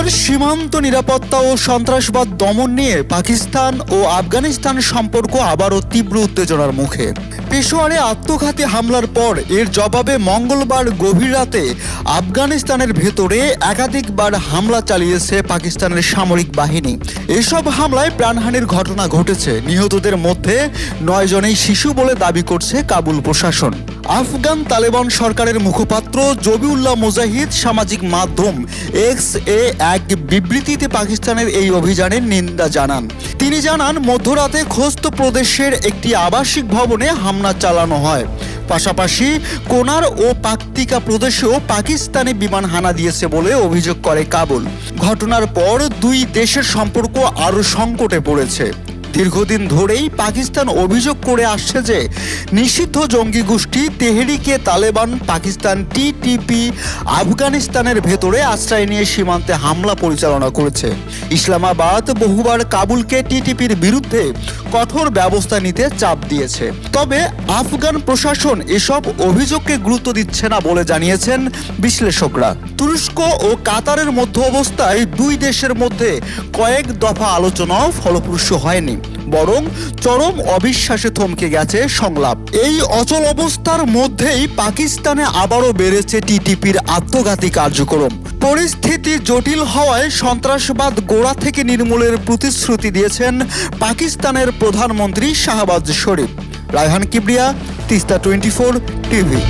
এবার সীমান্ত নিরাপত্তা ও সন্ত্রাসবাদ দমন নিয়ে পাকিস্তান ও আফগানিস্তান সম্পর্ক আবারও তীব্র উত্তেজনার মুখে। পেশোয়ারে আত্মঘাতী হামলার পর এর জবাবে মঙ্গলবার গভীর রাতে আফগানিস্তানের ভেতরে একাধিকবার হামলা চালিয়েছে পাকিস্তানের সামরিক বাহিনী। এসব হামলায় প্রাণহানির ঘটনা ঘটেছে। নিহতদের মধ্যে 9 জনেই শিশু বলে দাবি করছে কাবুল প্রশাসন। আফগান তালেবান সরকারের মুখপাত্র জবিউল্লাহ মুজাহিদ সামাজিক মাধ্যম এক্স এ এক বিবৃতিতে পাকিস্তানের এই অভিযানের নিন্দা জানান। তিনি জানান, মধ্যরাতে খোস্ত প্রদেশের একটি আবাসিক ভবনে হামলা চালানো হয়। পাশাপাশি কোনার ও পাকতিকা প্রদেশেও পাকিস্তানি বিমান হানা দিয়েছে বলে অভিযোগ করে কাবুল। ঘটনার পর দুই দেশের সম্পর্ক আরও সংকটে পড়েছে। দীর্ঘদিন ধরেই পাকিস্তান অভিযোগ করে আসছে যে নিষিদ্ধ জঙ্গি গোষ্ঠী তেহরিকে তালেবান পাকিস্তান টিটিপি আফগানিস্তানের ভেতরে আশ্রয় নিয়ে সীমান্তে হামলা পরিচালনা করেছে। ইসলামাবাদ বহুবার কাবুলকে টিটিপির বিরুদ্ধে কঠোর ব্যবস্থা নিতে চাপ দিয়েছে। তবে আফগান প্রশাসন এসব অভিযোগকে গুরুত্ব দিচ্ছে না বলে জানিয়েছেন বিশ্লেষকরা। তুরস্ক ও কাতারের মধ্যবস্থায় দুই দেশের মধ্যে কয়েক দফা আলোচনাও ফলপ্রসূ হয়নি, বরং চরম অবিশ্বাসে থমকে গেছে সংলাপ। এই অচল অবস্থার মধ্যেই পাকিস্তানে আবারও বেড়েছে টিটিপির আত্মঘাতী কার্যক্রম। পরিস্থিতি জটিল হওয়ায় সন্ত্রাসবাদ গোড়া থেকে নির্মূলের প্রতিশ্রুতি দিয়েছেন পাকিস্তানের প্রধানমন্ত্রী শাহবাজ শরীফ। রায়হান কিবরিয়া, তিস্তা 24 টিভি।